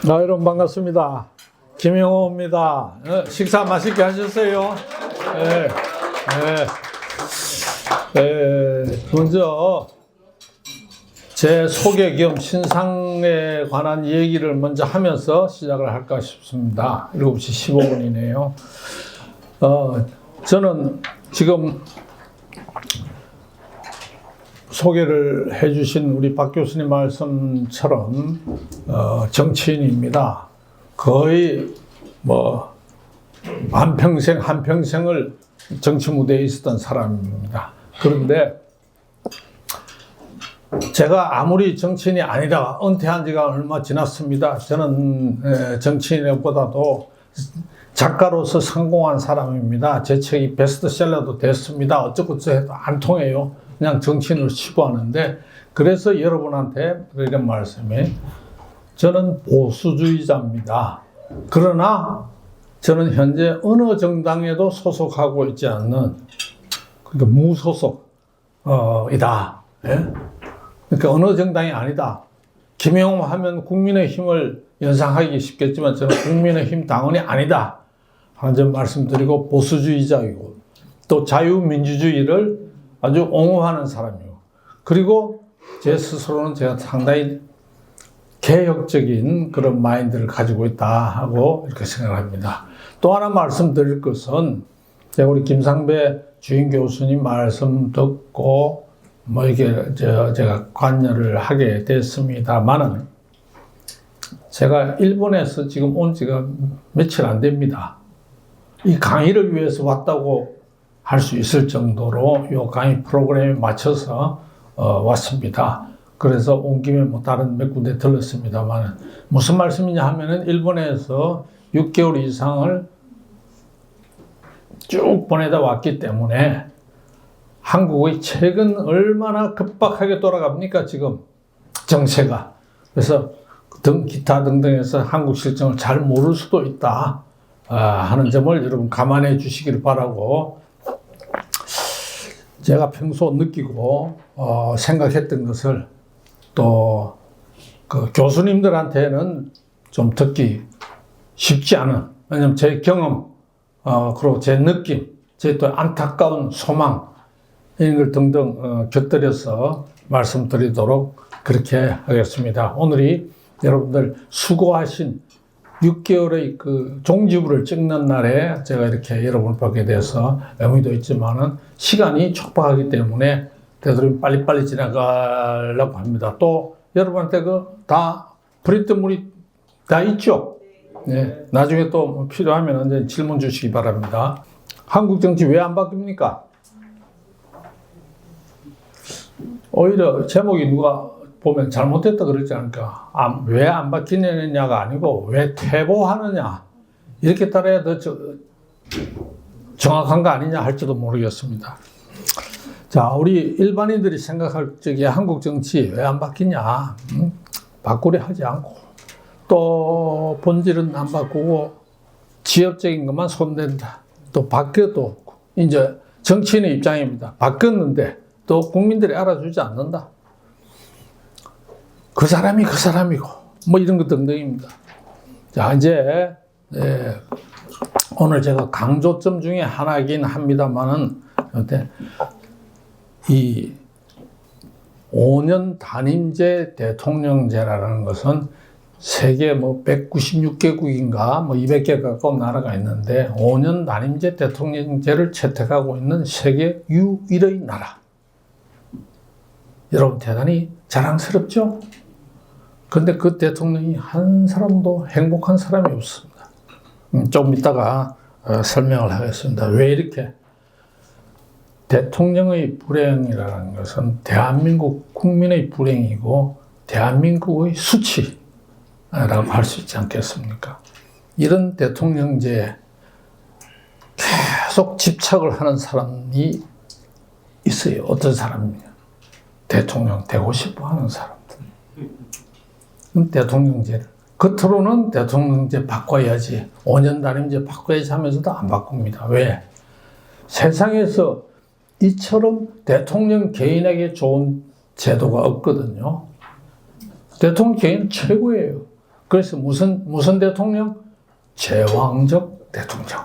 여러분 반갑습니다. 김영호입니다. 식사 맛있게 하셨어요? 먼저 제 소개 겸 신상에 관한 얘기를 먼저 하면서 시작을 할까 싶습니다. 7시 15분이네요. 저는 지금 소개를 해주신 우리 박 교수님 말씀처럼 정치인입니다. 거의 한평생을 정치 무대에 있었던 사람입니다. 그런데 제가 아무리 정치인이 아니라 은퇴한 지가 얼마 지났습니다. 저는 정치인보다도 작가로서 성공한 사람입니다. 제 책이 베스트셀러도 됐습니다. 어쩌고저쩌고 안 통해요. 그냥 정치인을 치부하는데, 그래서 여러분한테 이런 말씀이, 저는 보수주의자입니다. 그러나 저는 현재 어느 정당에도 소속하고 있지 않는, 그러니까 무소속이다. 그러니까 어느 정당이 아니다. 김영호 하면 국민의힘을 연상하기 쉽겠지만 저는 국민의힘 당원이 아니다 하는 점 말씀드리고, 보수주의자이고 또 자유민주주의를 아주 옹호하는 사람이고, 그리고 제 스스로는 제가 상당히 개혁적인 그런 마인드를 가지고 있다 하고 이렇게 생각합니다. 또 하나 말씀드릴 것은, 제가 우리 김상배 주임 교수님 말씀 듣고 이게 제가 관여를 하게 됐습니다만은, 제가 일본에서 지금 온 지가 며칠 안 됩니다. 이 강의를 위해서 왔다고 할 수 있을 정도로 이 강의 프로그램에 맞춰서 왔습니다. 그래서 온 김에 다른 몇 군데 들렀습니다만, 무슨 말씀이냐 하면은, 일본에서 6개월 이상을 쭉 보내다 왔기 때문에 한국의 최근 얼마나 급박하게 돌아갑니까, 지금 정세가. 그래서 기타 등등해서 한국 실정을 잘 모를 수도 있다 하는 점을 여러분 감안해 주시기를 바라고, 제가 평소 느끼고 생각했던 것을 또 그 교수님들한테는 좀 듣기 쉽지 않은, 왜냐면 제 경험 그리고 제 느낌, 제 또 안타까운 소망, 이런 걸 등등 곁들여서 말씀드리도록 그렇게 하겠습니다. 오늘이 여러분들 수고하신 6개월의 그 종지부를 찍는 날에 제가 이렇게 여러분을 보게 돼서 의미도 있지만은 시간이 촉박하기 때문에 되도록 빨리빨리 지나가려고 합니다. 또 여러분한테 다 브리트물이 다 있죠? 네. 나중에 또 필요하면 이제 질문 주시기 바랍니다. 한국 정치 왜 안 바뀝니까? 오히려 제목이 누가 보면 잘못됐다 그러지 않을까. 왜 안 바뀌느냐가 아니고 왜 퇴보하느냐, 이렇게 따라야 더 정확한 거 아니냐 할지도 모르겠습니다. 자, 우리 일반인들이 생각할 적에 한국 정치 왜 안 바뀌냐, 바꾸려 하지 않고 또 본질은 안 바꾸고 지역적인 것만 손댄다. 또 바뀌어도 이제 정치인의 입장입니다. 바뀌었는데 또 국민들이 알아주지 않는다. 그 사람이 그 사람이고 이런 것 등등입니다. 자, 이제 오늘 제가 강조점 중에 하나이긴 합니다만은, 이 5년 단임제 대통령제라는 것은 세계 196개국인가 200개 가까운 나라가 있는데 5년 단임제 대통령제를 채택하고 있는 세계 유일의 나라. 여러분 대단히 자랑스럽죠? 근데 그 대통령이 한 사람도 행복한 사람이 없습니다. 좀 이따가 설명을 하겠습니다. 왜 이렇게? 대통령의 불행이라는 것은 대한민국 국민의 불행이고 대한민국의 수치라고 할 수 있지 않겠습니까? 이런 대통령제에 계속 집착을 하는 사람이 있어요. 어떤 사람이냐? 대통령 되고 싶어 하는 사람들. 대통령제를. 겉으로는 대통령제 바꿔야지, 5년 단임제 바꿔야지 하면서도 안 바꿉니다. 왜? 세상에서 이처럼 대통령 개인에게 좋은 제도가 없거든요. 대통령 개인 최고예요. 그래서 무슨 대통령? 제왕적 대통령.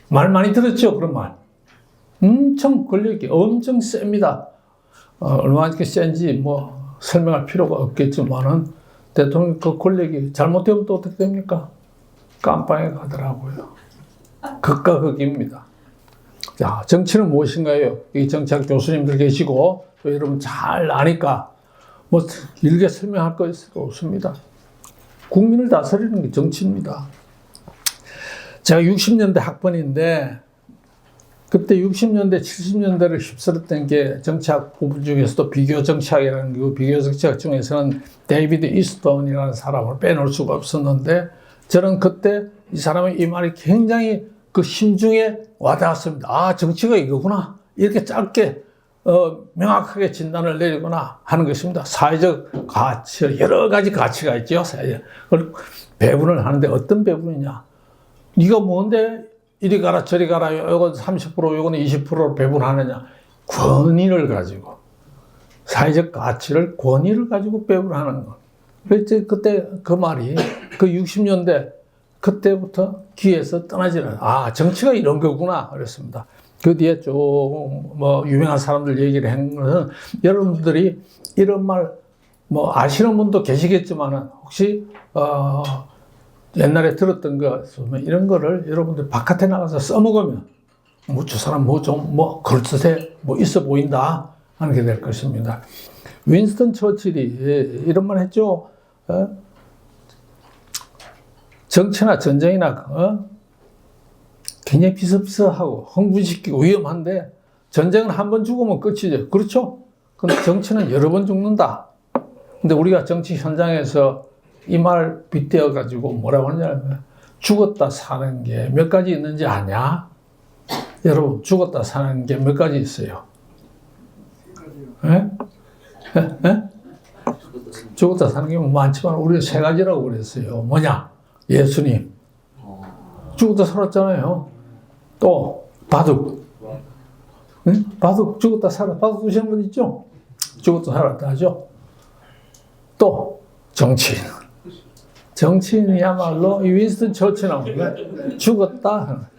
말 많이 들었죠? 그런 말. 엄청 권력이 엄청 셉니다. 얼마나 센지 뭐 설명할 필요가 없겠지만은 대통령 그 권력이 잘못되면 또 어떻게 됩니까? 깜빵에 가더라고요. 극과 극입니다. 자, 정치는 무엇인가요? 이 정치학 교수님들 계시고 또 여러분 잘 아니까 뭐 길게 설명할 거 없습니다. 국민을 다스리는 게 정치입니다. 제가 60년대 학번인데 그때 60년대, 70년대를 휩쓸었던 게 정치학 부분 중에서도 비교 정치학이라는 그 비교 정치학 중에서는 데이비드 이스톤이라는 사람을 빼놓을 수가 없었는데 저는 그때 이 사람의 이 말이 굉장히 그 심중에 와닿았습니다. 아, 정치가 이거구나. 이렇게 짧게 명확하게 진단을 내리거나 하는 것입니다. 사회적 가치, 여러 가지 가치가 있죠. 그걸 배분을 하는데 어떤 배분이냐. 네가 뭔데 이리 가라 저리 가라 요건 30% 요거는 20%로 배분하느냐. 권위를 가지고 사회적 가치를 권위를 가지고 배분하는 거. 그때 그 말이 그 60년대 그때부터 귀에서 떠나지 않아요. 아, 정치가 이런 거구나 그랬습니다. 그 뒤에 쭉 뭐 유명한 사람들 얘기를 한 것은 여러분들이 이런 말 뭐 아시는 분도 계시겠지만은 혹시 옛날에 들었던 거 이런 거를 여러분들 바깥에 나가서 써먹으면 뭐 저 사람 뭐 좀 뭐 그럴듯해 뭐 있어 보인다 하는 게 될 것입니다. 윈스턴 처칠이 이런 말 했죠. 정치나 전쟁이나 굉장히 비슷비슷하고 흥분시키고 위험한데 전쟁은 한 번 죽으면 끝이죠. 그렇죠? 근데 정치는 여러 번 죽는다. 근데 우리가 정치 현장에서 이 말 빗대어 가지고 뭐라고 하냐면 죽었다 사는 게 몇 가지 있는지 아냐? 여러분 죽었다 사는 게 몇 가지 있어요? 예? 예? 죽었다 사는 게 많지만 우리가 세 가지라고 그랬어요. 뭐냐? 예수님 죽었다 살았잖아요. 또 바둑, 응? 바둑 죽었다 살았. 바둑 두시는 분 있죠? 죽었다 살았다 하죠. 또 정치인. 정치인이야말로 이 윈스턴 처칠은 죽었다.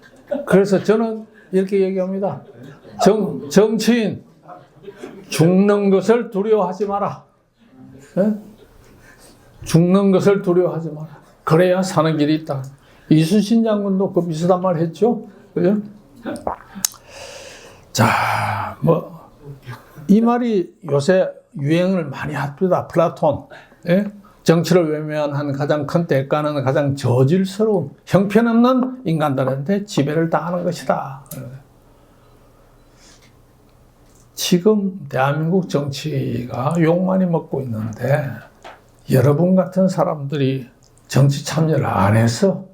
그래서 저는 이렇게 얘기합니다. 정치인 죽는 것을 두려워하지 마라. 네? 죽는 것을 두려워하지 마라. 그래야 사는 길이 있다. 이순신 장군도 그 비슷한 말 했죠. 그죠? 자, 뭐, 이 말이 요새 유행을 많이 합니다. 플라톤. 예? 정치를 외면한 가장 큰 대가는 가장 저질스러운 형편없는 인간들한테 지배를 당하는 것이다. 지금 대한민국 정치가 욕 많이 먹고 있는데 여러분 같은 사람들이 정치 참여를 안 해서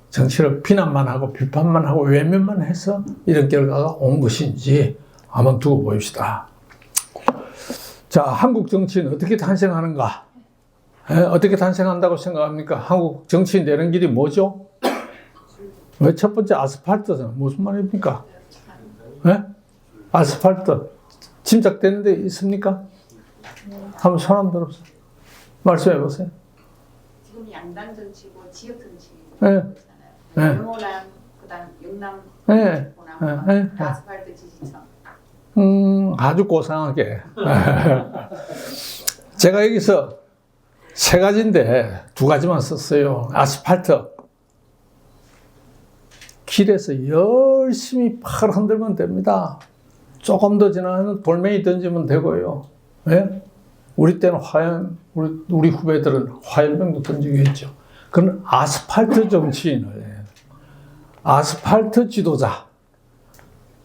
정치를 비난만 하고 비판만 하고 외면만 해서 이런 결과가 온 것인지 한번 두고 봅시다. 자, 한국 정치는 어떻게 탄생하는가? 어떻게 탄생한다고 생각합니까? 한국 정치인 되는 길이 뭐죠? 왜 첫 번째 아스팔트잖아. 무슨 말입니까? 네? 아스팔트. 짐작되는 데 있습니까? 한번 손 한번 들어보세요. 말씀해 보세요. 지금 양당 정치고 지역 정치고 네. 네. 영호랑 그다음 영남 네. 네. 아스팔트 지지층. 아주 고상하게. 제가 여기서 세 가지인데 두 가지만 썼어요. 아스팔트. 길에서 열심히 팔 흔들면 됩니다. 조금 더 지나면 돌멩이 던지면 되고요. 네? 우리 때는 우리 후배들은 화염병도 던지고 했죠. 그건 아스팔트 정치인을 해요. 아스팔트 지도자.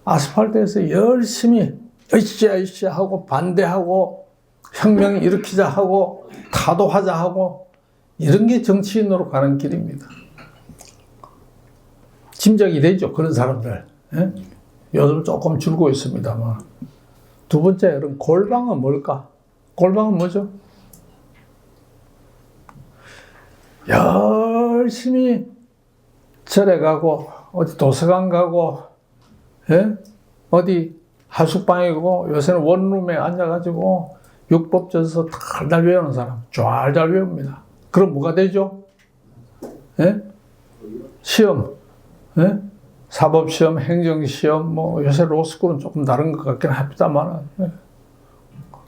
아스팔트에서 열심히 으쌰으쌰 하고 반대하고 혁명 일으키자 하고 타도하자 하고 이런 게 정치인으로 가는 길입니다. 짐작이 되죠. 그런 사람들. 예? 요즘 조금 줄고 있습니다만. 두 번째, 여러분, 골방은 뭘까? 골방은 뭐죠? 열심히 절에 가고 어디 도서관 가고 예? 어디 하숙방이고 요새는 원룸에 앉아가지고 율법 전서 달달 외우는 사람 잘 외웁니다. 그럼 뭐가 되죠? 예? 시험, 예? 사법시험, 행정시험, 뭐 요새 로스쿨은 조금 다른 것 같긴 합니다만, 예?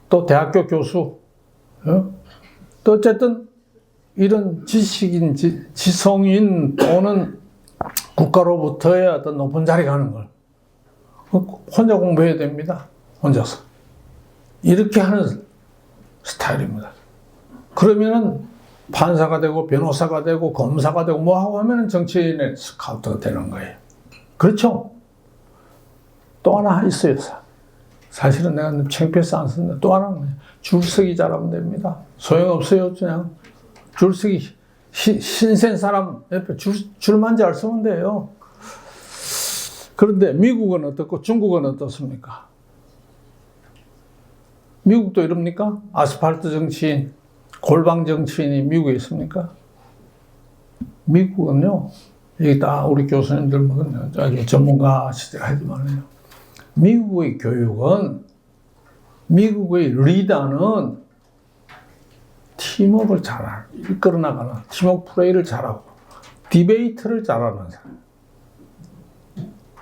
또 대학교 교수, 예? 또 어쨌든 이런 지식인, 지성인 또는 국가로부터의 어떤 높은 자리 가는 걸 혼자 공부해야 됩니다. 혼자서. 이렇게 하는 스타일입니다. 그러면은 판사가 되고 변호사가 되고 검사가 되고 뭐 하고 하면은 정치인의 스카우트가 되는 거예요. 그렇죠? 또 하나 있어요. 사실은 내가 창피해서 안 쓴다. 또 하나는 줄서기 잘하면 됩니다. 소용없어요. 그냥 줄서기 신센 사람 옆에 줄만 잘 서면 돼요. 그런데 미국은 어떻고 중국은 어떻습니까? 미국도 이럽니까? 아스팔트 정치인, 골방 정치인이 미국에 있습니까? 미국은요, 이게 다 우리 교수님들 뭐 전문가시들 하지만요. 미국의 교육은, 미국의 리더는 팀워크를 잘하는, 이끌어 나가는, 팀워크 플레이를 잘하고, 디베이트를 잘하는 사람.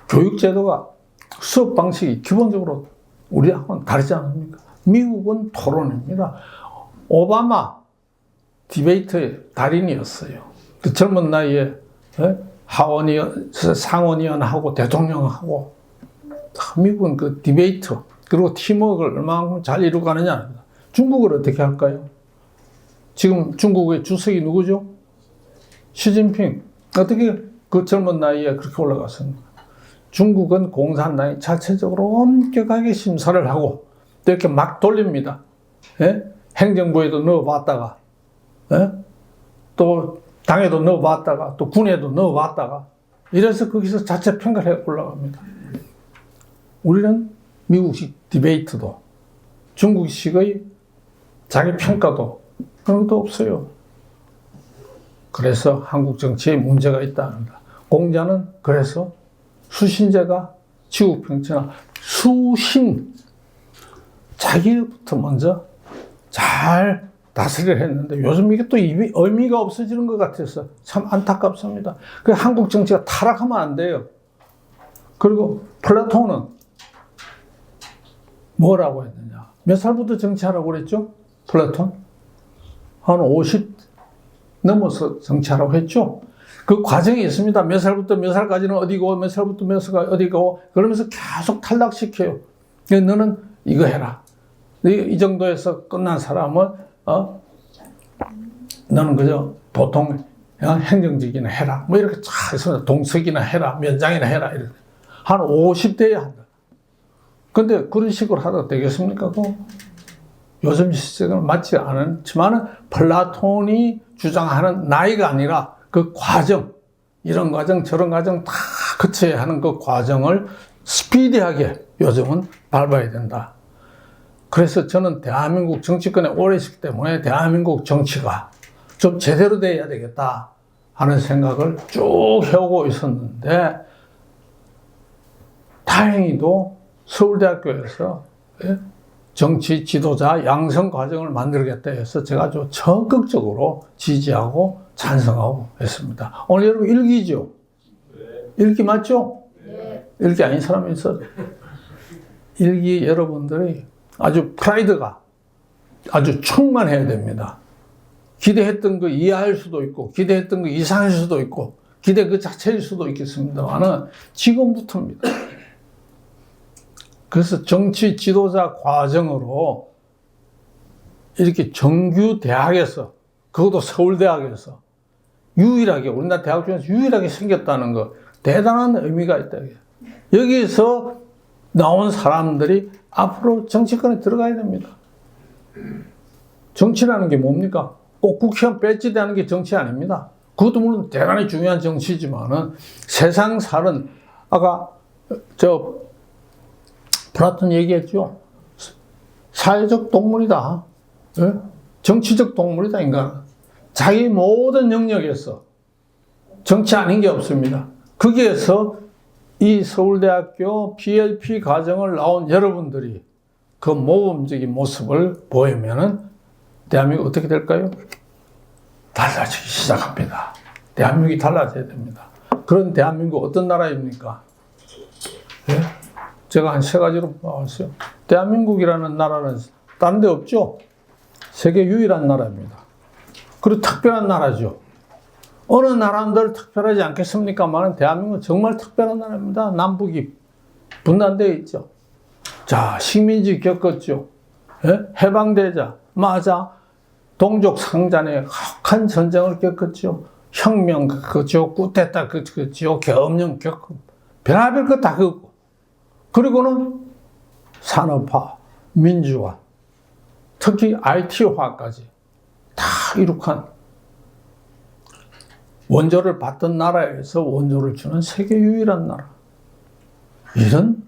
교육제도가, 수업 방식이 기본적으로 우리하고는 다르지 않습니까? 미국은 토론입니다. 오바마 디베이트의 달인이었어요. 그 젊은 나이에 하원의원, 상원의원하고 대통령하고 미국은 그 디베이트 그리고 팀워크를 얼마나 잘 이루어가느냐. 중국을 어떻게 할까요? 지금 중국의 주석이 누구죠? 시진핑. 어떻게 그 젊은 나이에 그렇게 올라갔습니까? 중국은 공산당이 자체적으로 엄격하게 심사를 하고 또 이렇게 막 돌립니다. 예? 행정부에도 넣어봤다가, 예? 또 당에도 넣어봤다가, 또 군에도 넣어봤다가, 이래서 거기서 자체 평가를 해 올라갑니다. 우리는 미국식 디베이트도, 중국식의 자기 평가도 그런 것도 없어요. 그래서 한국 정치에 문제가 있답니다. 공자는 그래서 수신제가 지구평천하 수신, 자기부터 먼저 잘 다스리려 했는데 요즘 이게 또 의미가 없어지는 것 같아서 참 안타깝습니다. 그 한국 정치가 타락하면 안 돼요. 그리고 플라톤은 뭐라고 했느냐? 몇 살부터 정치하라고 그랬죠? 플라톤? 한 50 넘어서 정치하라고 했죠? 그 과정이 있습니다. 몇 살부터 몇 살까지는 어디고, 몇 살부터 몇 살까지 어디고, 그러면서 계속 탈락시켜요. 너는 이거 해라. 이 정도에서 끝난 사람은, 너는 그저 보통 행정직이나 해라. 뭐 이렇게 쫙 있습니다. 동석이나 해라. 면장이나 해라. 이렇게. 한 50대에 한다. 근데 그런 식으로 하다 되겠습니까? 요즘 시대는 맞지 않지만 플라톤이 주장하는 나이가 아니라 그 과정, 이런 과정, 저런 과정 다 거쳐야 하는 그 과정을 스피디하게 요즘은 밟아야 된다. 그래서 저는 대한민국 정치권에 오래 있기 때문에 대한민국 정치가 좀 제대로 돼야 되겠다 하는 생각을 쭉 해오고 있었는데, 다행히도 서울대학교에서 정치 지도자 양성 과정을 만들겠다 해서 제가 아주 적극적으로 지지하고 찬성하고 했습니다. 오늘 여러분 일기죠? 일기 맞죠? 일기 아닌 사람이 있어요. 일기 여러분들이 아주 프라이드가 아주 충만해야 됩니다. 기대했던 거 이해할 수도 있고, 기대했던 거 이상할 수도 있고, 기대 그 자체일 수도 있겠습니다만은 지금부터입니다. 그래서 정치 지도자 과정으로 이렇게 정규 대학에서, 그것도 서울대학에서 유일하게, 우리나라 대학 중에서 유일하게 생겼다는 거, 대단한 의미가 있다. 여기서 나온 사람들이 앞으로 정치권에 들어가야 됩니다. 정치라는 게 뭡니까? 꼭 국회의원 배지되는 게 정치 아닙니다. 그것도 물론 대단히 중요한 정치지만은 세상 사는, 아까 플라톤 얘기했죠. 사회적 동물이다. 예? 정치적 동물이다, 인간은. 자기 모든 영역에서 정치 아닌 게 없습니다. 거기에서 이 서울대학교 PLP 과정을 나온 여러분들이 그 모범적인 모습을 보이면은 대한민국 어떻게 될까요? 달라지기 시작합니다. 대한민국이 달라져야 됩니다. 그런 대한민국 어떤 나라입니까? 예? 제가 한 3가지로 봐왔어요. 대한민국이라는 나라는 다른 데 없죠? 세계 유일한 나라입니다. 그리고 특별한 나라죠. 어느 나라들 특별하지 않겠습니까만 대한민국은 정말 특별한 나라입니다. 남북이 분단되어 있죠. 자, 식민지 겪었죠. 예? 해방되자 맞아 동족 상잔의 혹한 전쟁을 겪었죠. 혁명 겪었죠. 쿠데타 겪었죠. 계엄령 겪고 별의별 거 다 겪고 그리고는 산업화, 민주화, 특히 IT화까지 다 이룩한 원조를 받던 나라에서 원조를 주는 세계 유일한 나라. 이런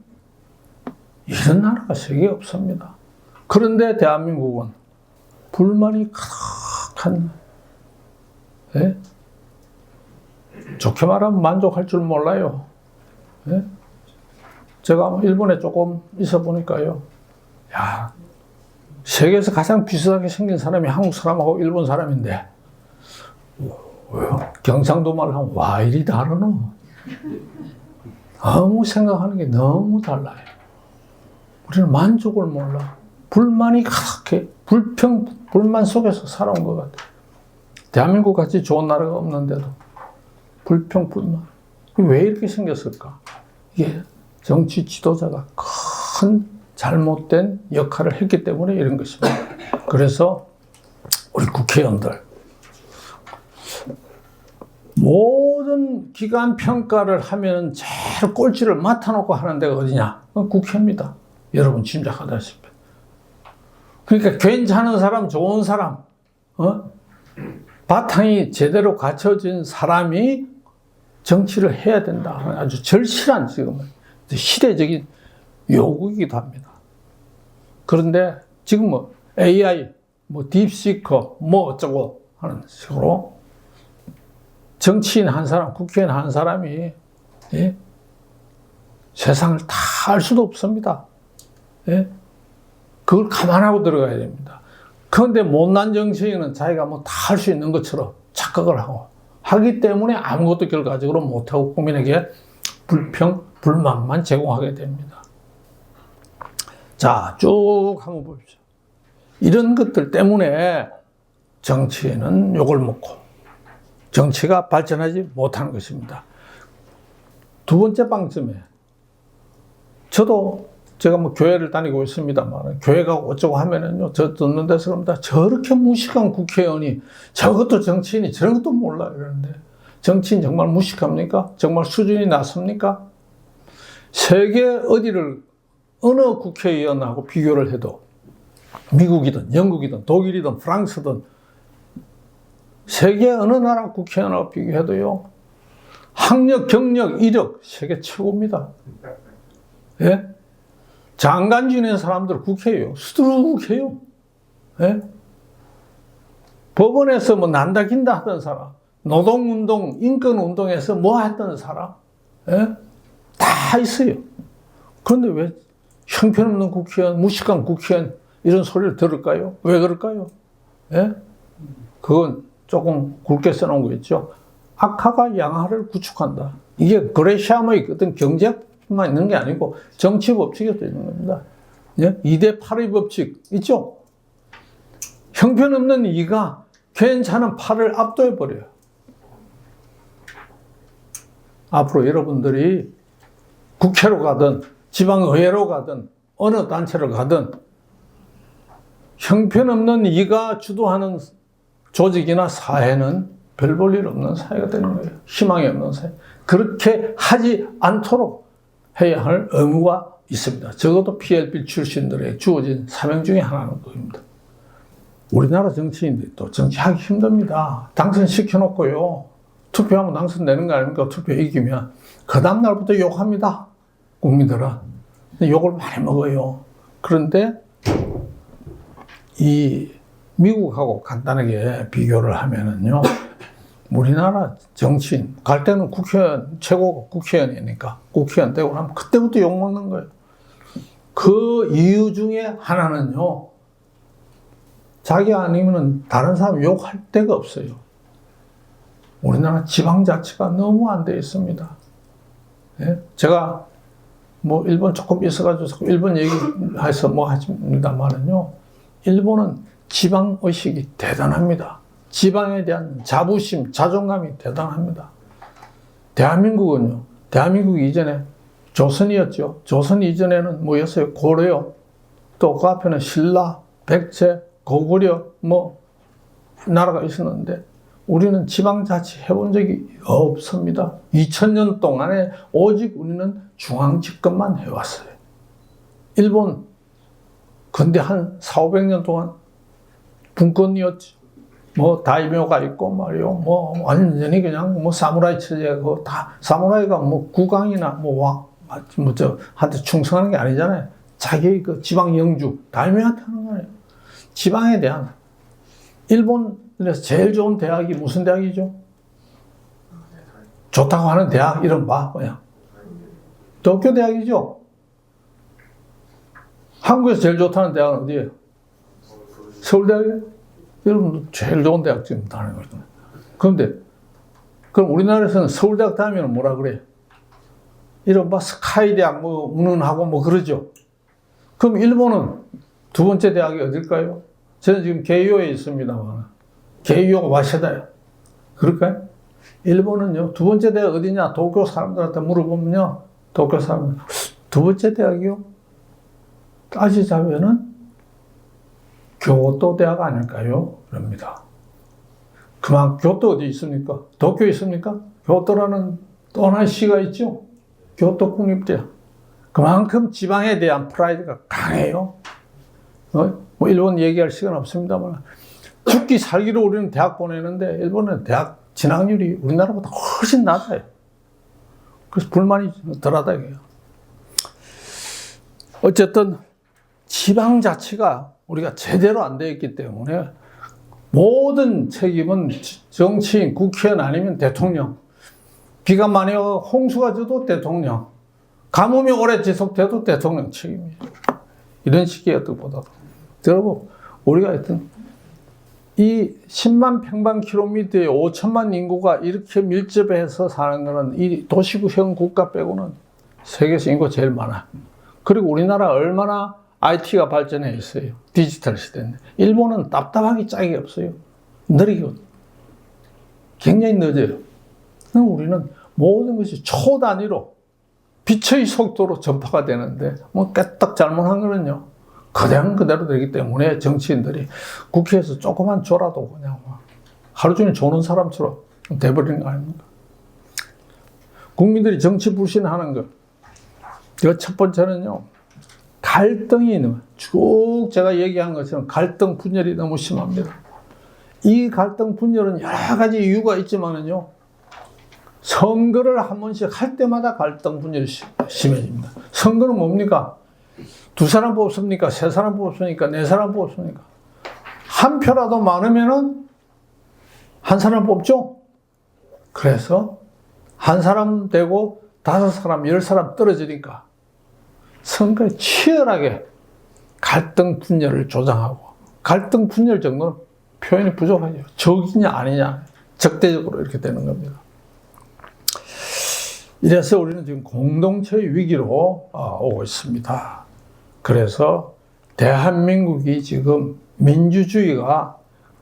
나라가 세계에 없습니다. 그런데 대한민국은 불만이 가득한, 예? 좋게 말하면 만족할 줄 몰라요. 예? 제가 일본에 조금 있어 보니까요. 야, 세계에서 가장 비슷하게 생긴 사람이 한국 사람하고 일본 사람인데, 경상도 말을 하면 와, 이리 다르노? 너무 생각하는 게 너무 달라요. 우리는 만족을 몰라. 불만이 가득해. 불만 속에서 살아온 것 같아요. 대한민국 같이 좋은 나라가 없는데도 불평. 왜 이렇게 생겼을까? 이게 정치 지도자가 큰 잘못된 역할을 했기 때문에 이런 것입니다. 그래서 우리 국회의원들 모든 기관 평가를 하면 제일 꼴찌를 맡아놓고 하는 데가 어디냐? 국회입니다. 여러분 짐작하다시피. 그러니까 괜찮은 사람, 좋은 사람, 바탕이 제대로 갖춰진 사람이 정치를 해야 된다. 아주 절실한 지금은 시대적인 요구이기도 합니다. 그런데 지금 뭐 AI, 뭐 딥시커, 뭐 어쩌고 하는 식으로 정치인 한 사람, 국회의원 한 사람이 예? 세상을 다 알 수도 없습니다. 예? 그걸 감안하고 들어가야 됩니다. 그런데 못난 정치인은 자기가 뭐 다 할 수 있는 것처럼 착각을 하기 때문에 아무것도 결과적으로 못하고 국민에게 불만만 제공하게 됩니다. 자, 쭉 한번 보십시오. 이런 것들 때문에 정치인은 욕을 먹고 정치가 발전하지 못하는 것입니다. 두 번째 방점에 저도 제가 뭐 교회를 다니고 있습니다만 교회가 어쩌고 하면은요 저 듣는 데서 그럽니다. 저렇게 무식한 국회의원이 저것도 정치인이 저런 것도 몰라 이러는데 정치인 정말 무식합니까? 정말 수준이 낮습니까? 세계 어디를 어느 국회의원하고 비교를 해도 미국이든 영국이든 독일이든 프랑스든 세계 어느 나라 국회의원하고 비교해도요 학력, 경력, 이력 세계 최고입니다. 예? 장관 지낸 사람들 국회예요. 수두룩해요. 예? 법원에서 뭐 난다 긴다 하던 사람, 노동운동, 인권운동에서 뭐 했던 사람, 예? 다 있어요. 그런데 왜 형편없는 국회의원, 무식한 국회의원 이런 소리를 들을까요? 왜 그럴까요? 예? 그건 조금 굵게 써놓은 거 있죠. 악화가 양화를 구축한다. 이게 그레시아모의 어떤 경제만 있는 게 아니고 정치 법칙에도 있는 겁니다. 예? 2대 8의 법칙 있죠? 형편없는 2가 괜찮은 8을 압도해버려요. 앞으로 여러분들이 국회로 가든 지방의회로 가든 어느 단체로 가든 형편없는 2가 주도하는 조직이나 사회는 별 볼 일 없는 사회가 되는 거예요. 희망이 없는 사회. 그렇게 하지 않도록 해야 할 의무가 있습니다. 적어도 PLP 출신들의 주어진 사명 중에 하나는 그겁니다. 우리나라 정치인들이 또 정치하기 힘듭니다. 당선시켜놓고요. 투표하면 당선되는 거 아닙니까? 투표 이기면. 그 다음날부터 욕합니다. 국민들은. 욕을 많이 먹어요. 그런데 이 미국하고 간단하게 비교를 하면은요, 우리나라 정치인, 갈 때는 국회의원, 최고 국회의원이니까, 국회의원 되고 나면 그때부터 욕먹는 거예요. 그 이유 중에 하나는요, 자기 아니면은 다른 사람 욕할 데가 없어요. 우리나라 지방자치가 너무 안 돼 있습니다. 예? 제가 뭐 일본 조금 있어가지고 일본 얘기해서 뭐 하십니다만은요, 일본은 지방의식이 대단합니다. 지방에 대한 자부심, 자존감이 대단합니다. 대한민국은요, 대한민국 이전에 조선이었죠. 조선 이전에는 뭐였어요? 고려요. 또 그 앞에는 신라, 백제, 고구려, 뭐, 나라가 있었는데, 우리는 지방자치 해본 적이 없습니다. 2000년 동안에 오직 우리는 중앙집권만 해왔어요. 일본, 근데 한 400~500년 동안 분권이었지. 뭐, 다이묘가 있고 말이요. 뭐, 완전히 그냥 뭐, 사무라이 체제고, 다, 사무라이가 뭐, 국왕이나 뭐, 한테 충성하는 게 아니잖아요. 자기 그 지방 영주, 다이묘한테 하는 거예요. 지방에 대한. 일본에서 제일 좋은 대학이 무슨 대학이죠? 좋다고 하는 대학 이름 봐, 그냥. 도쿄 대학이죠? 한국에서 제일 좋다는 대학은 어디예요? 서울대학이에요? 여러분, 제일 좋은 대학 지금 다니는 거잖아요. 그런데, 그럼 우리나라에서는 서울대학 다니면 뭐라 그래요? 이른바 스카이대학, 뭐, 운운하고 뭐 그러죠. 그럼 일본은 두 번째 대학이 어딜까요? 저는 지금 게이오에 있습니다만, 게이오가 와세다요. 그럴까요? 일본은요, 두 번째 대학 어디냐? 도쿄 사람들한테 물어보면요, 도쿄 사람들, 두 번째 대학이요? 따지자면은, 교토 대학 아닐까요? 그럽니다. 그만, 교토 어디 있습니까? 도쿄 있습니까? 교토라는 또 하나의 시가 있죠? 교토 국립대학. 그만큼 지방에 대한 프라이드가 강해요. 뭐 일본 얘기할 시간 없습니다만, 죽기 살기로 우리는 대학 보내는데 일본은 대학 진학률이 우리나라보다 훨씬 낮아요. 그래서 불만이 덜하다 이거예요. 어쨌든 지방자치가 우리가 제대로 안 되어 있기 때문에 모든 책임은 정치인, 국회의원 아니면 대통령. 비가 많이 오고 홍수가 져도 대통령. 가뭄이 오래 지속돼도 대통령 책임이에요. 이런 식의 것보다도. 여러분, 우리가 하여튼 이 10만 평방킬로미터에 5천만 인구가 이렇게 밀접해서 사는 거는 이 도시형 국가 빼고는 세계에서 인구가 제일 많아. 그리고 우리나라 얼마나 IT가 발전해 있어요. 디지털 시대인데. 일본은 답답하기 짝이 없어요. 느리고. 굉장히 늦어요. 우리는 모든 것이 초단위로 빛의 속도로 전파가 되는데, 뭐, 깨딱 잘못한 거는요, 그냥 그대로 되기 때문에 정치인들이 국회에서 조그만 조라도 그냥 하루 종일 조는 사람처럼 돼버리는 거 아닙니까? 국민들이 정치 불신하는 것. 이거 첫 번째는요, 갈등이 있는 거예요. 쭉 제가 얘기한 것처럼 갈등 분열이 너무 심합니다. 이 갈등 분열은 여러 가지 이유가 있지만은요, 선거를 한 번씩 할 때마다 갈등 분열이 심해집니다. 선거는 뭡니까? 두 사람 뽑습니까? 세 사람 뽑습니까? 네 사람 뽑습니까? 한 표라도 많으면은 한 사람 뽑죠? 그래서 한 사람 되고 5사람, 10사람 떨어지니까 선거에 치열하게 갈등 분열을 조장하고, 갈등 분열 정도는 표현이 부족하죠. 적이냐 아니냐, 적대적으로 이렇게 되는 겁니다. 이래서 우리는 지금 공동체의 위기로 오고 있습니다. 그래서 대한민국이 지금 민주주의가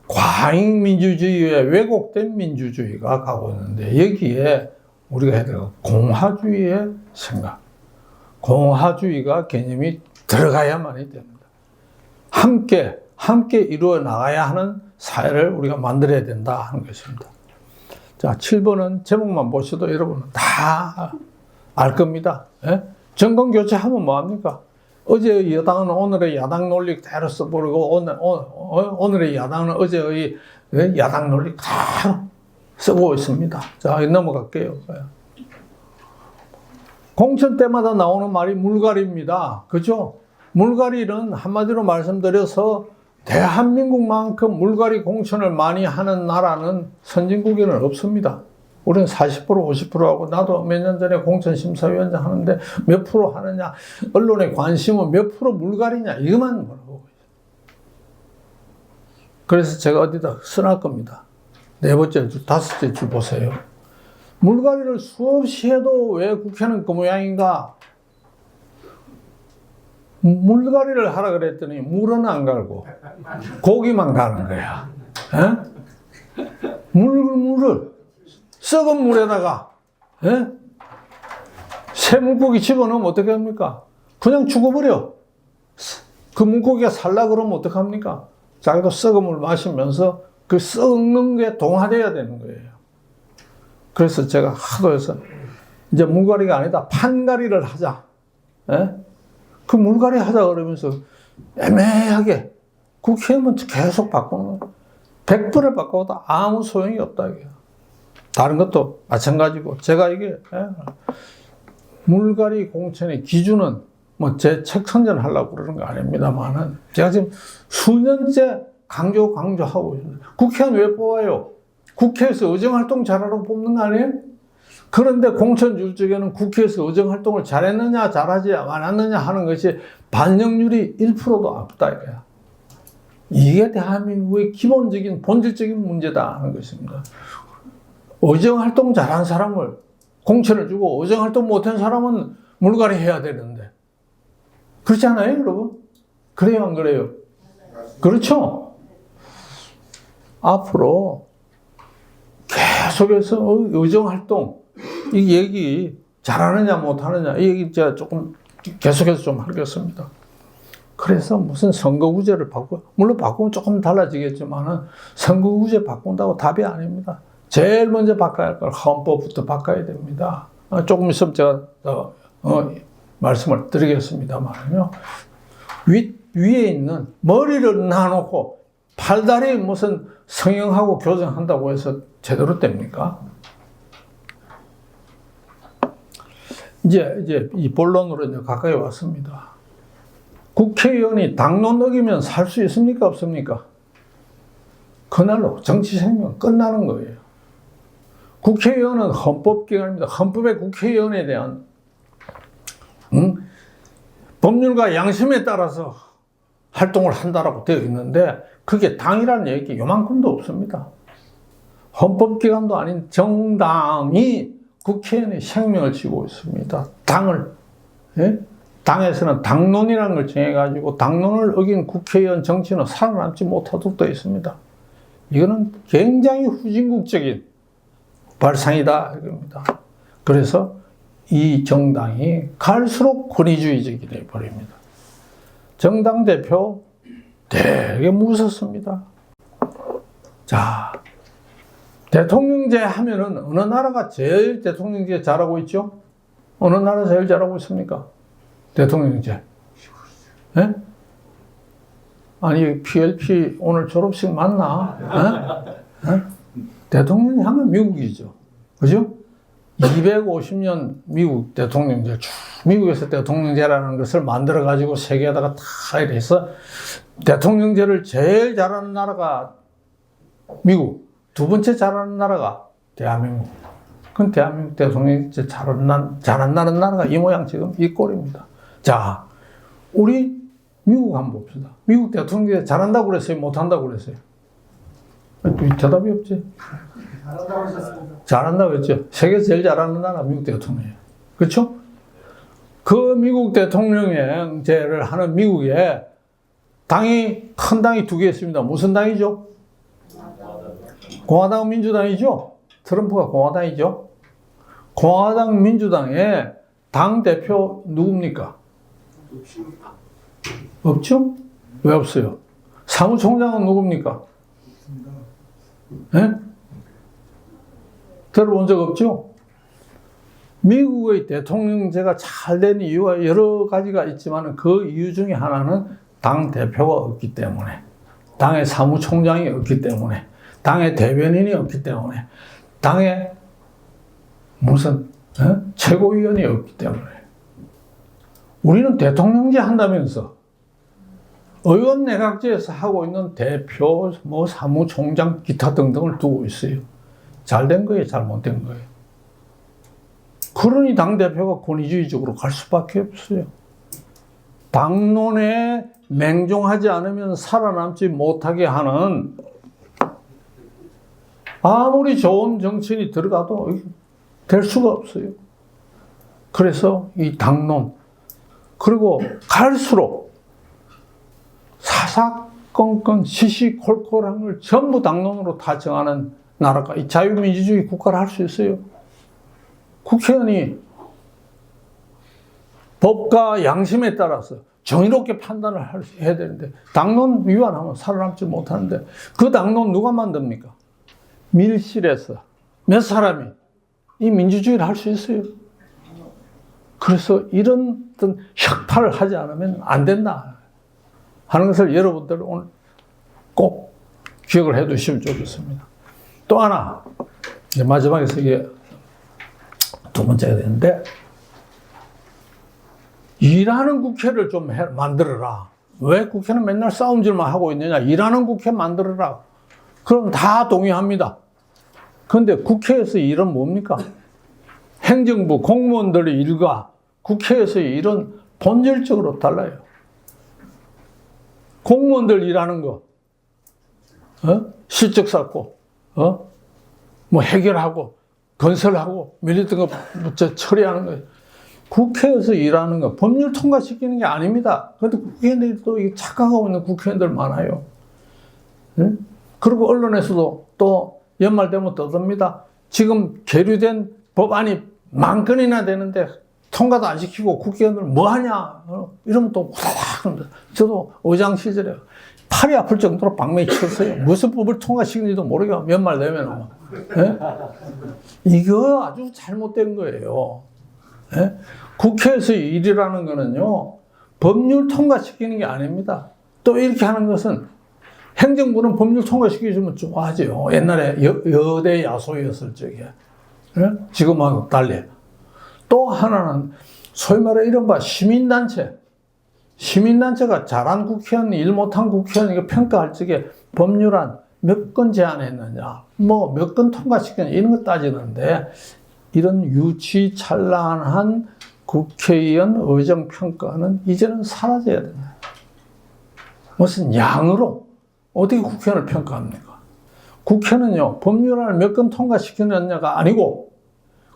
과잉 민주주의에 왜곡된 민주주의가 가고 있는데, 여기에 우리가 해야 될 공화주의의 생각, 공화주의가 개념이 들어가야만이 됩니다. 함께 이루어 나가야 하는 사회를 우리가 만들어야 된다 하는 것입니다. 자, 7번은 제목만 보셔도 여러분은 다 알 겁니다. 예? 정권 교체하면 뭐합니까? 어제의 여당은 오늘의 야당 논리 그대로 써버리고, 오늘의 야당은 어제의 야당 논리 그대로 쓰고 있습니다. 자, 넘어갈게요. 공천 때마다 나오는 말이 물갈이입니다. 그죠? 물갈이는 한마디로 말씀드려서 대한민국만큼 물갈이 공천을 많이 하는 나라는 선진국에는 없습니다. 우리는 40%, 50%하고, 나도 몇 년 전에 공천심사위원장 하는데 몇 프로 하느냐, 언론의 관심은 몇 프로 물갈이냐, 이것만 물어보고 있어요. 그래서 제가 어디다 써놨 겁니다. 네 번째 줄, 다섯째 줄 보세요. 물갈이를 수없이 해도 왜 국회는 그 모양인가? 물갈이를 하라 그랬더니 물은 안 갈고 고기만 가는 거야. 에? 물을 썩은 물에다가 새 물고기 집어넣으면 어떻게 합니까? 그냥 죽어버려. 그 물고기가 살라 그러면 어떡합니까? 자기도 썩은 물 마시면서 그 썩는 게 동화돼야 되는 거예요. 그래서 제가 하도 해서 이제 물갈이가 아니다 판갈이를 하자. 그 물갈이 하자 그러면서 애매하게 국회의원 계속 바꾸는 거예요. 100%를 바꿔도 아무 소용이 없다. 이게. 다른 것도 마찬가지고 제가 이게 물갈이 공천의 기준은 뭐 제 책 선전하려고 그러는 거 아닙니다만은 제가 지금 수년째 강조하고 있습니다. 국회의원 왜 뽑아요? 국회에서 의정활동 잘하라고 뽑는 거 아니에요? 그런데 공천 줄 적에는 국회에서 의정활동을 잘했느냐 잘하지 않았느냐 하는 것이 반영률이 1%도 없다 이거야. 이게 대한민국의 기본적인 본질적인 문제다 하는 것입니다. 의정활동 잘한 사람을 공천을 주고 의정활동 못한 사람은 물갈이 해야 되는데 그렇지 않아요 여러분? 그래요 안 그래요? 그렇죠? 앞으로 계속해서 의정활동 이 얘기 잘하느냐 못하느냐 이 얘기 제가 조금 계속해서 좀 하겠습니다. 그래서 무슨 선거구제를 물론 바꾸면 조금 달라지겠지만은 선거구제 바꾼다고 답이 아닙니다. 제일 먼저 바꿔야 할 걸 헌법부터 바꿔야 됩니다. 조금 있으면 제가 말씀을 드리겠습니다만요. 위에 있는 머리를 놔놓고 팔다리 무슨 성형하고 교정한다고 해서 제대로 됩니까? 이제 이 본론으로 이제 가까이 왔습니다. 국회의원이 당론 어기면 살 수 있습니까? 없습니까? 그날로 정치 생명 끝나는 거예요. 국회의원은 헌법기관입니다. 헌법에 국회의원에 대한 법률과 양심에 따라서 활동을 한다라고 되어 있는데 그게 당이라는 얘기 요만큼도 없습니다. 헌법기관도 아닌 정당이 국회의원의 생명을 쥐고 있습니다. 당을 당에서는 당론이라는 걸 정해가지고 당론을 어긴 국회의원 정치는 살아남지 못하도록 되어 있습니다. 이거는 굉장히 후진국적인 발상이다 이겁니다. 그래서 이 정당이 갈수록 권위주의적이 되어버립니다. 정당 대표 되게 무섭습니다. 자, 대통령제 하면은 어느 나라가 제일 대통령제 잘하고 있죠? 어느 나라 제일 잘하고 있습니까? 대통령제. 예? 아니, PLP 오늘 졸업식 맞나? 대통령이 하면 미국이죠. 그죠? 250년 미국 대통령제, 미국에서 대통령제라는 것을 만들어가지고 세계에다가 다 이래서 대통령제를 제일 잘하는 나라가 미국, 두 번째 잘하는 나라가 대한민국. 그럼 대한민국 대통령제 잘한다는 나라가 이 모양 지금 이 꼴입니다. 자, 우리 미국 한번 봅시다. 미국 대통령제 잘한다고 그랬어요? 못한다고 그랬어요? 대답이 없지. 잘한다고 하셨습니다. 잘한다고 했죠. 세계에서 제일 잘하는 나라 미국 대통령이에요. 그렇죠? 그 미국 대통령제를 하는 미국에 큰 당이 두 개 있습니다. 무슨 당이죠? 공화당 민주당이죠. 트럼프가 공화당이죠. 공화당 민주당의 당 대표 누굽니까? 없죠? 왜 없어요? 사무총장은 누굽니까? 네? 들어본 적 없죠? 미국의 대통령제가 잘 된 이유가 여러 가지가 있지만 그 이유 중에 하나는 당 대표가 없기 때문에, 당의 사무총장이 없기 때문에, 당의 대변인이 없기 때문에, 당의 무슨 최고위원이 없기 때문에. 우리는 대통령제 한다면서 의원 내각제에서 하고 있는 대표, 사무총장, 기타 등등을 두고 있어요. 잘된 거예요, 잘못된 거예요. 그러니 당대표가 권위주의적으로 갈 수밖에 없어요. 당론에 맹종하지 않으면 살아남지 못하게 하는 아무리 좋은 정치인이 들어가도 될 수가 없어요. 그래서 이 당론, 그리고 갈수록 사사건건 시시콜콜한 걸 전부 당론으로 다 정하는 나라가 이 자유민주주의 국가를 할 수 있어요. 국회의원이 법과 양심에 따라서 정의롭게 판단을 해야 되는데 당론 위반하면 살아남지 못하는데 그 당론 누가 만듭니까? 밀실에서 몇 사람이 이 민주주의를 할 수 있어요. 그래서 이런 어떤 혁파를 하지 않으면 안 된다 하는 것을 여러분들 오늘 꼭 기억을 해 두시면 좋겠습니다. 또 하나, 이제 마지막에서 이게 두 번째가 되는데, 일하는 국회를 좀 만들어라. 왜 국회는 맨날 싸움질만 하고 있느냐? 일하는 국회 만들어라. 그럼 다 동의합니다. 그런데 국회에서 일은 뭡니까? 행정부 공무원들의 일과 국회에서의 일은 본질적으로 달라요. 공무원들 일하는 거, 실적 쌓고, 뭐 해결하고, 건설하고, 밀렸던 거 처리하는 거. 국회에서 일하는 거, 법률 통과시키는 게 아닙니다. 그런데 국회의원들이 또 착각하고 있는 국회의원들 많아요. 그리고 언론에서도 또 연말 되면 떠듭니다. 지금 계류된 법안이 10,000건이나 되는데 통과도 안 시키고 국회의원들 뭐 하냐? 이러면 또 후다닥 합니다. 저도 의장 시절에 팔이 아플 정도로 방망이 쳤어요. 무슨 법을 통과시키는지도 모르게 연말 되면. 이거 아주 잘못된 거예요. 국회에서 일이라는 거는요, 법률 통과시키는 게 아닙니다. 또 이렇게 하는 것은 행정부는 법률 통과시켜주면 좋아하죠. 옛날에 여대 야소였을 적에. 지금하고 달리. 또 하나는 소위 말해 이른바 시민단체. 시민단체가 잘한 국회의원, 일 못한 국회의원 이거 평가할 적에 법률안 몇 건 제안했느냐, 뭐 몇 건 통과시켰느냐 이런 거 따지는데 이런 유치찬란한 국회의원 의정평가는 이제는 사라져야 된다. 무슨 양으로 어떻게 국회의원을 평가합니까? 국회는요, 법률안을 몇 건 통과시켰느냐가 아니고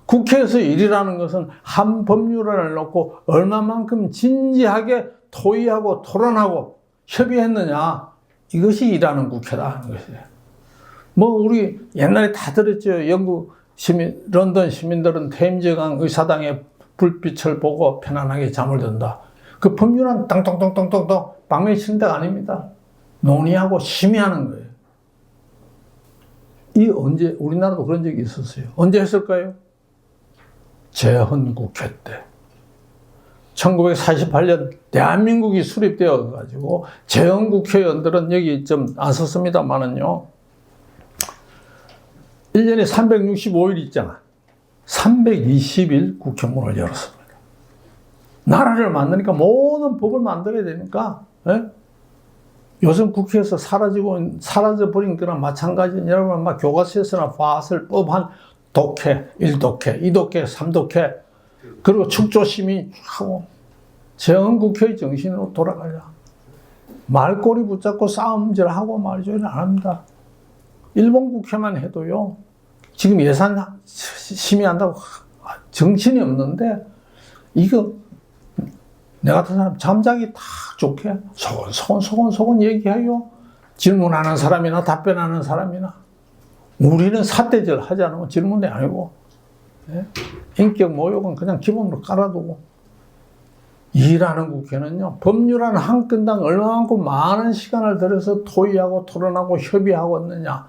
국회에서 일이라는 것은 한 법률안을 놓고 얼마만큼 진지하게 토의하고 토론하고 협의했느냐, 이것이 일하는 국회다 하는 것이에요. 뭐 우리 옛날에 다 들었죠. 영국 시민, 런던 시민들은 테임즈강 의사당의 불빛을 보고 편안하게 잠을 든다. 그 법률안 땅땅땅땅땅 방망이 치는 데가 아닙니다. 논의하고 심의하는 거예요. 이 언제, 우리나라도 그런 적이 있었어요. 언제 했을까요? 재헌국회 때. 1948년 대한민국이 수립되어 가지고 재헌국회의원들은 여기 좀 안 썼습니다만은요. 1년에 365일 있잖아. 320일 국회문을 열었습니다. 나라를 만드니까 모든 법을 만들어야 되니까, 요즘 국회에서 사라져버린 거랑 마찬가지인 여러분, 막 교과서에서나 봤을 법한 독해, 1독해, 2독해, 3독해, 그리고 축조심의 하고, 재헌국회의 정신으로 돌아가자. 말꼬리 붙잡고 싸움질하고 말이죠. 안 합니다. 일본 국회만 해도요, 지금 예산 심의한다고 정신이 없는데, 이거, 내 같은 사람 잠자기 딱 좋게 소곤소곤 얘기해요. 질문하는 사람이나 답변하는 사람이나. 우리는 삿대질 하지 않으면 질문이 아니고, 인격 모욕은 그냥 기본으로 깔아두고. 일하는 국회는요, 법률안 한 건당 얼마만큼 많은 시간을 들여서 토의하고 토론하고 협의하고 있느냐.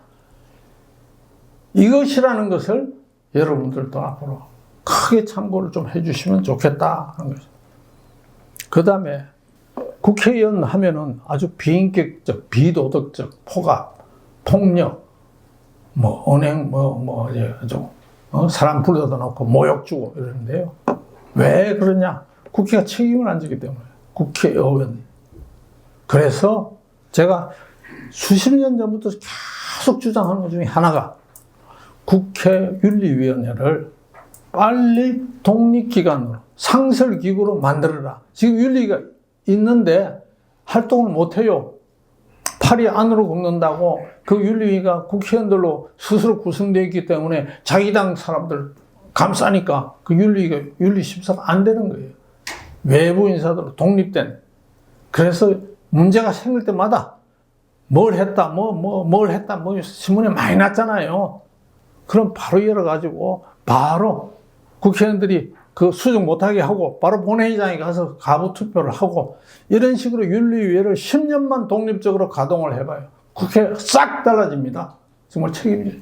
이것이라는 것을 여러분들도 앞으로 크게 참고를 좀 해주시면 좋겠다 하는 거죠. 그 다음에 국회의원 하면은 아주 비인격적, 비도덕적, 포갑, 폭력, 뭐, 은행, 사람 불러다 놓고 모욕 주고 이러는데요. 왜 그러냐? 국회가 책임을 안 지기 때문에. 국회의원이. 그래서 제가 수십 년 전부터 계속 주장하는 것 중에 하나가 국회윤리위원회를 빨리 독립기관으로, 상설기구로 만들어라. 지금 윤리가 있는데 활동을 못해요. 팔이 안으로 굽는다고 그 윤리위가 국회의원들로 스스로 구성되어 있기 때문에 자기 당 사람들 감싸니까 그 윤리 심사가 안 되는 거예요. 외부 인사들로 독립된. 그래서 문제가 생길 때마다 뭘 했다, 뭘 했다, 신문에 많이 났잖아요. 그럼 바로 열어가지고 바로 국회의원들이 그 수정 못하게 하고 바로 본회의장에 가서 가부 투표를 하고 이런 식으로 윤리위를 10년만 독립적으로 가동을 해봐요. 국회 싹 달라집니다. 정말 책임질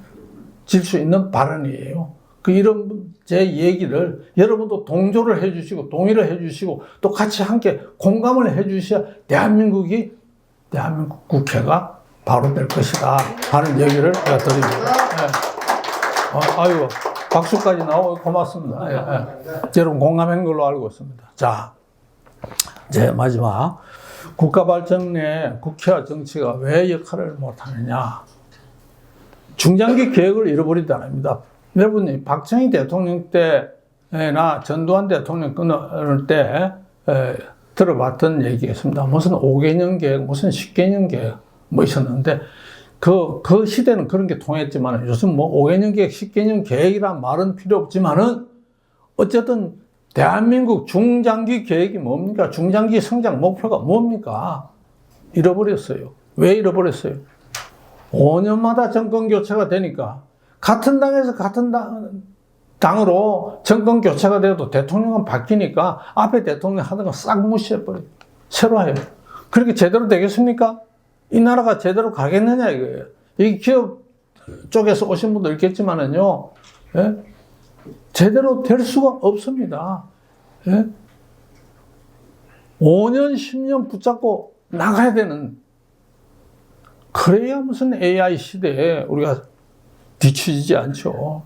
수 있는 발언이에요. 이런 제 얘기를 여러분도 동조를 해주시고 동의를 해주시고 또 같이 함께 공감을 해주셔야 대한민국 국회가 바로 될 것이다 하는 얘기를 제가 드립니다. 네. 아이고 박수까지 나오고 고맙습니다. 여러분 공감한 걸로 알고 있습니다. 자, 이제 마지막 국가 발전에 국회와 정치가 왜 역할을 못하느냐. 중장기 계획을 잃어버리다 아닙니다. 여러분이 박정희 대통령 때나 전두환 대통령 끊을 때 들어봤던 얘기가 있습니다. 무슨 5개년 계획, 무슨 10개년 계획 뭐 있었는데 그 시대는 그런 게 통했지만 요즘 뭐 5개년 계획, 10개년 계획이란 말은 필요 없지만은 어쨌든 대한민국 중장기 계획이 뭡니까? 중장기 성장 목표가 뭡니까? 잃어버렸어요. 왜 잃어버렸어요? 5년마다 정권 교체가 되니까 같은 당에서 같은 당으로 정권 교체가 돼도 대통령은 바뀌니까 앞에 대통령 하던 거 싹 무시해버려요. 새로 해요. 그렇게 제대로 되겠습니까? 이 나라가 제대로 가겠느냐 이거예요. 이 기업 쪽에서 오신 분도 있겠지만은요, 예? 제대로 될 수가 없습니다. 예? 5년, 10년 붙잡고 나가야 되는, 그래야 무슨 AI 시대에 우리가 뒤처지지 않죠.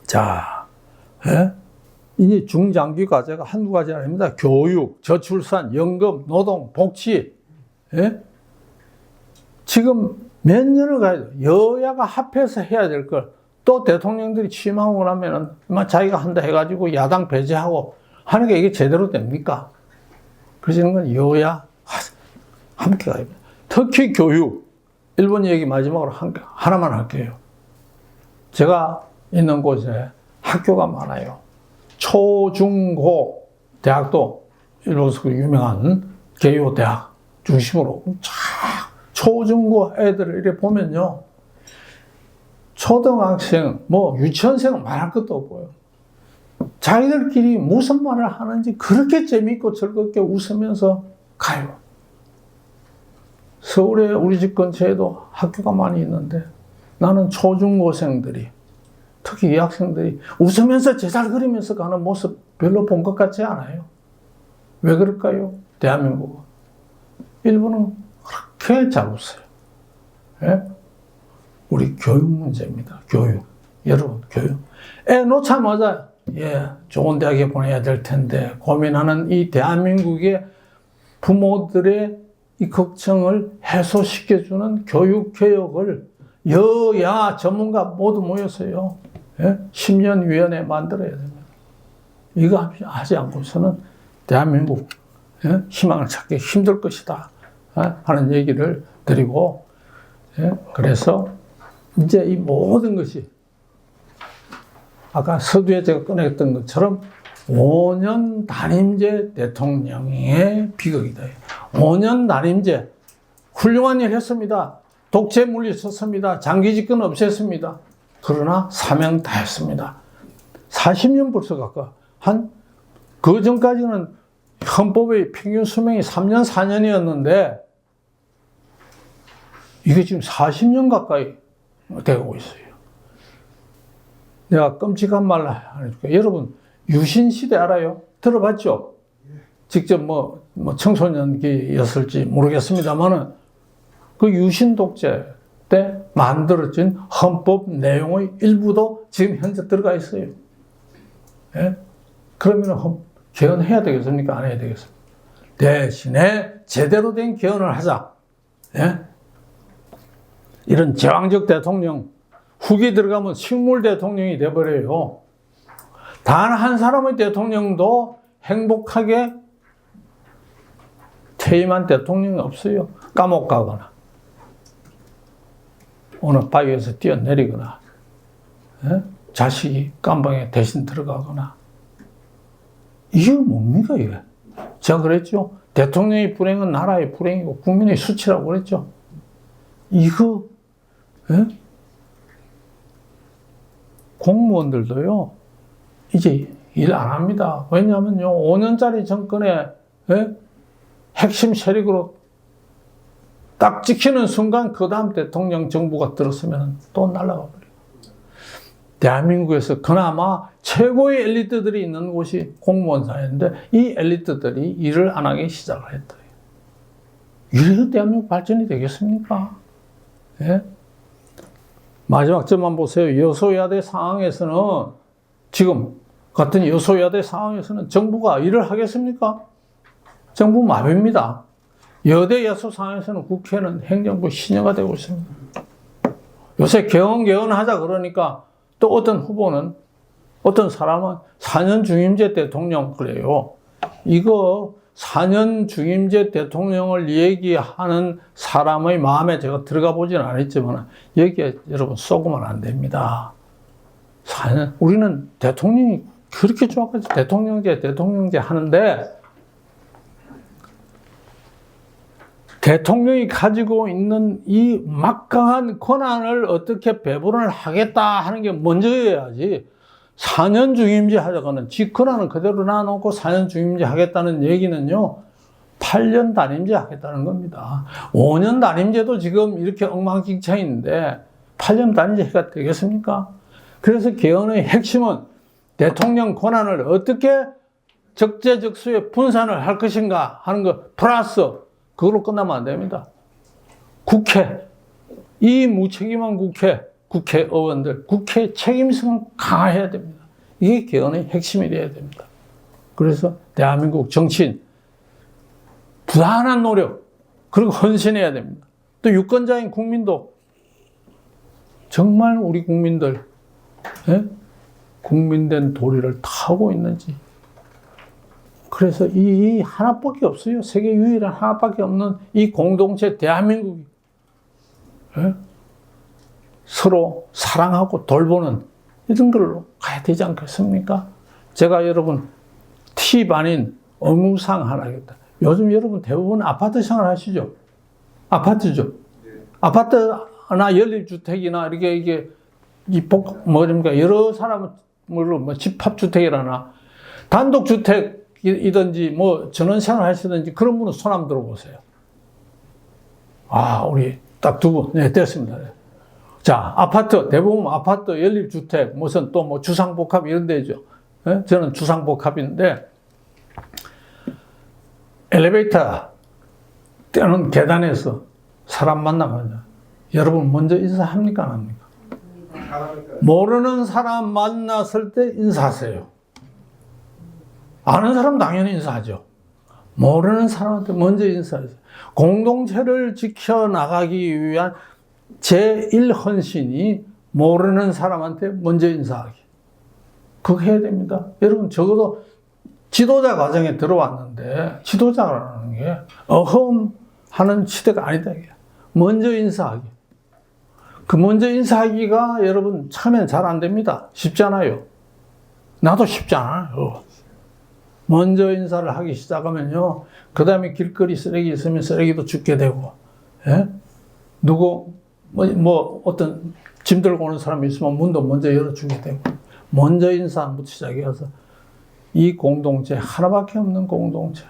자, 예? 이제 중장기 과제가 한두 가지가 아닙니다. 교육, 저출산, 연금, 노동, 복지. 예? 지금 몇 년을 가야 돼요. 여야가 합해서 해야 될 걸 또 대통령들이 취임하고 나면은 자기가 한다 해가지고 야당 배제하고 하는 게 이게 제대로 됩니까? 그러시는 건 여야 함께 가야 돼요. 특히 교육. 일본 얘기 마지막으로 하나만 할게요. 제가 있는 곳에 학교가 많아요. 초, 중, 고, 대학도 일본에서 유명한 개요 대학 중심으로 초, 중, 고 애들을 이렇게 보면요. 초등학생, 유치원생은 말할 것도 없고요. 자기들끼리 무슨 말을 하는지 그렇게 재밌고 즐겁게 웃으면서 가요. 서울에 우리 집 근처에도 학교가 많이 있는데 나는 초중고생들이 특히 이 학생들이 웃으면서 제잘 그리면서 가는 모습 별로 본 것 같지 않아요. 왜 그럴까요? 대한민국은. 일본은 그렇게 잘 웃어요. 예? 우리 교육 문제입니다. 교육. 여러분, 교육. 애 놓자마자, 좋은 대학에 보내야 될 텐데, 고민하는 이 대한민국의 부모들의 이 걱정을 해소시켜주는 교육개혁을 여야 전문가 모두 모여서요. 10년 위원회 만들어야 됩니다. 이거 하지 않고서는 대한민국 희망을 찾기 힘들 것이다 하는 얘기를 드리고, 그래서 이제 이 모든 것이 아까 서두에 제가 꺼냈던 것처럼 5년 단임제 대통령의 비극이다. 5년 단임제 훌륭한 일 했습니다. 독재 물리쳤습니다. 장기 집권 없앴습니다. 그러나 사명 다 했습니다. 40년 벌써 가까 그 전까지는 헌법의 평균 수명이 3년, 4년이었는데 이게 지금 40년 가까이 되고 있어요. 내가 끔찍한 말 하니까 여러분 유신시대 알아요? 들어봤죠? 직접 청소년기였을지 모르겠습니다만은 그 유신 독재 때 만들어진 헌법 내용의 일부도 지금 현재 들어가 있어요. 예? 그러면 개헌해야 되겠습니까? 안 해야 되겠습니까? 대신에 제대로 된 개헌을 하자. 예? 이런 제왕적 대통령, 후기 들어가면 식물 대통령이 돼버려요. 단 한 사람의 대통령도 행복하게 퇴임한 대통령이 없어요. 감옥 가거나 어느 바위에서 뛰어내리거나 자식이 깜방에 대신 들어가거나. 이게 뭡니까 이게? 제가 그랬죠. 대통령의 불행은 나라의 불행이고 국민의 수치라고 그랬죠. 이거 공무원들도요 이제 일 안 합니다. 왜냐하면요 5년짜리 정권의 핵심 세력으로 딱 찍히는 순간 그 다음 대통령 정부가 들었으면 또 날아가 버려요. 대한민국에서 그나마 최고의 엘리트들이 있는 곳이 공무원 사회인데 이 엘리트들이 일을 안 하기 시작을 했다. 이래서 대한민국 발전이 되겠습니까? 예? 마지막 점만 보세요. 여소야대 상황에서는 지금 같은 여소야대 상황에서는 정부가 일을 하겠습니까? 정부 마비입니다. 여대 야소 상황에서는 국회는 행정부 신여가 되고 있습니다. 요새 개헌하자 그러니까 또 어떤 후보는 어떤 사람은 4년 중임제 대통령 그래요. 이거 4년 중임제 대통령을 얘기하는 사람의 마음에 제가 들어가 보지는 않았지만 여기에 여러분 쏘고만 안 됩니다. 4년 우리는 대통령이 그렇게 좋아가지고 대통령제 하는데 대통령이 가지고 있는 이 막강한 권한을 어떻게 배분을 하겠다 하는 게 먼저여야지 4년 중임제 하자고는 지 권한은 그대로 놔놓고 4년 중임제 하겠다는 얘기는요 8년 단임제 하겠다는 겁니다. 5년 단임제도 지금 이렇게 엉망진창인데 8년 단임제가 되겠습니까? 그래서 개헌의 핵심은 대통령 권한을 어떻게 적재적소에 분산을 할 것인가 하는 것 플러스 그걸로 끝나면 안 됩니다. 국회, 이 무책임한 국회의원들, 국회 책임성을 강화해야 됩니다. 이게 개헌의 핵심이 되어야 됩니다. 그래서 대한민국 정치인, 부단한 노력, 그리고 헌신해야 됩니다. 또 유권자인 국민도 정말 우리 국민들, 국민된 도리를 타고 있는지. 그래서 이 하나밖에 없어요. 세계 유일한 하나밖에 없는 이 공동체 대한민국이 서로 사랑하고 돌보는 이런 걸로 가야 되지 않겠습니까? 제가 여러분 팁 아닌 의무사항 하나 하겠다. 요즘 여러분 대부분 아파트 생활 하시죠? 아파트죠? 아파트나 연립주택이나 이게 여러 사람을 집합주택이라나 단독주택 이든지 전원생활 하시든지 그런 분은 손 한번 들어보세요. 우리 딱 두 분. 네, 됐습니다. 자, 아파트, 대부분 아파트, 연립주택, 무슨 또 주상복합 이런 데죠. 저는 주상복합인데, 엘리베이터 때는 계단에서 사람 만나면 여러분 먼저 인사합니까? 안 합니까? 모르는 사람 만났을 때 인사하세요. 아는 사람 당연히 인사하죠. 모르는 사람한테 먼저 인사하세요. 공동체를 지켜나가기 위한 제1헌신이 모르는 사람한테 먼저 인사하기. 그거 해야 됩니다. 여러분 적어도 지도자 과정에 들어왔는데 지도자라는 게 어험하는 시대가 아니다. 먼저 인사하기. 그 먼저 인사하기가 여러분 처음엔 잘 안 됩니다. 쉽지 않아요. 나도 쉽지 않아요. 먼저 인사를 하기 시작하면요. 그 다음에 길거리 쓰레기 있으면 쓰레기도 줍게 되고, 누구, 어떤 짐 들고 오는 사람이 있으면 문도 먼저 열어주게 되고, 먼저 인사부터 시작해서 이 공동체, 하나밖에 없는 공동체,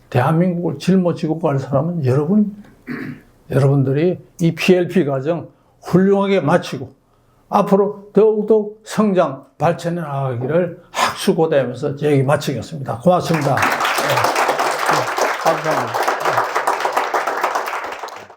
대한민국을 짊어지고 갈 사람은 여러분입니다. 여러분들이 이 PLP 과정 훌륭하게 마치고, 앞으로 더욱더 성장, 발전해 나가기를 학수고대하면서 제 얘기 마치겠습니다. 고맙습니다. 감사합니다.